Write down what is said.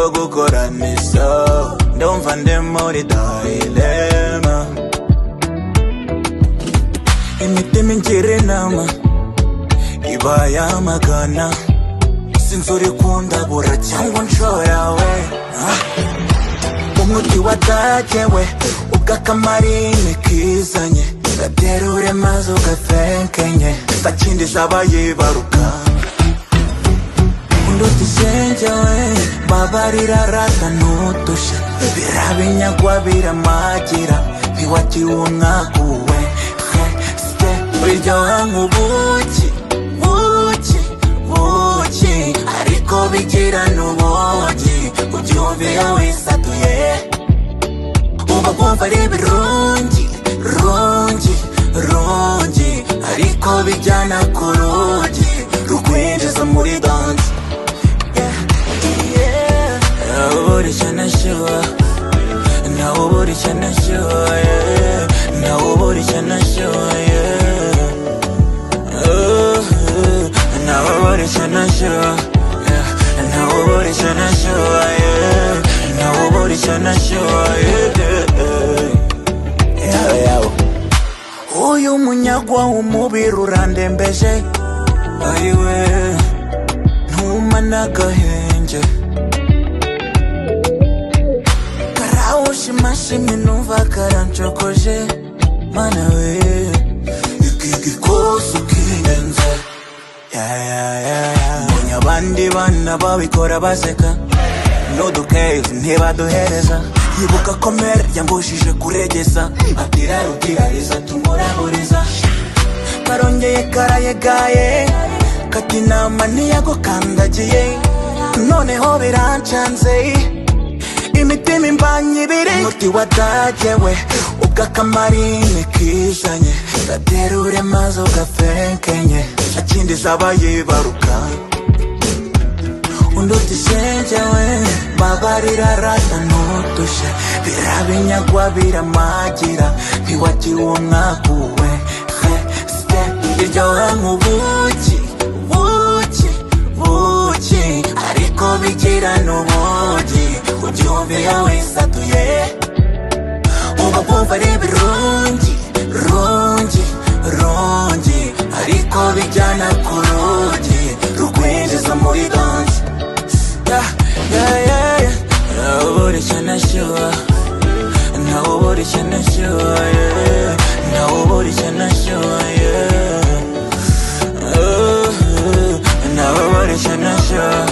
yo gukora nisa ndumva ndi muri dilema. Imitima ingira inama iba yamagana, sinzi uri kundabura cyangwa nshora we. Umuti wadagewe ubw'akamarine kizanye, gaterure maze ugafenkenye, takindi zaba yibaruka. Unduta isenge we, babarira rata ntutushe, birabinyagwa biramagira, ntiwagiwe umwaguwe. Biryoha nk'ubuki, buki, buki, ariko bigira n'ubuki, ubyumviye wisatuye. Uba wumva ari ibirungi, rungi, rungi, ariko bijyana ku rugi, rukwinjiza muri danse. Nawe ubura icyo nashyuha, nawe ubura icyo nashyuha, nawe ubura icyo nashyuha. Nawe ubura icyo nashyuha, nawe ubura icyo nashyuha, nawe ubura icyo nashyuha. Uyu munyagwa w'umubiri urandembeje, ayiwe ntuma n'agahenge. Karawushimashimye numva karancokoje, mana we iki gikosi ukirenze. Mbonye abandi bana babikora baseka, n'udukezi ntibaduhereza. Yibuka ko mere yambujije kuregeza, atira rutirariza tumuraburiza. Karongeye karayegaye, kati inama ntiyagukandagiye, noneho birancanze. Imitima imbanye ibiri, umuti wadagewe ubw'akamarine kizanye, gaterure maze ugafenkenye, takindi zaba yibaruka. Unduta isenge we, babarira rata ntutushe, birabinyagwa biramagira, ntiwagiwe umwaguwe. Biryoha nk'ubuki, buki, buki, ariko bigira n'ubuki, ubyumviye wisatuye. Uba wumva ari ibirungi, rungi, rungi, ariko bijyana ku rugi, rukwinjiza muri danse. Nawe ubura icyo nashyuha, nawe ubura icyo nashyuha, nawe ubura icyo nashyuha, nawe ubura icyo nashyuha.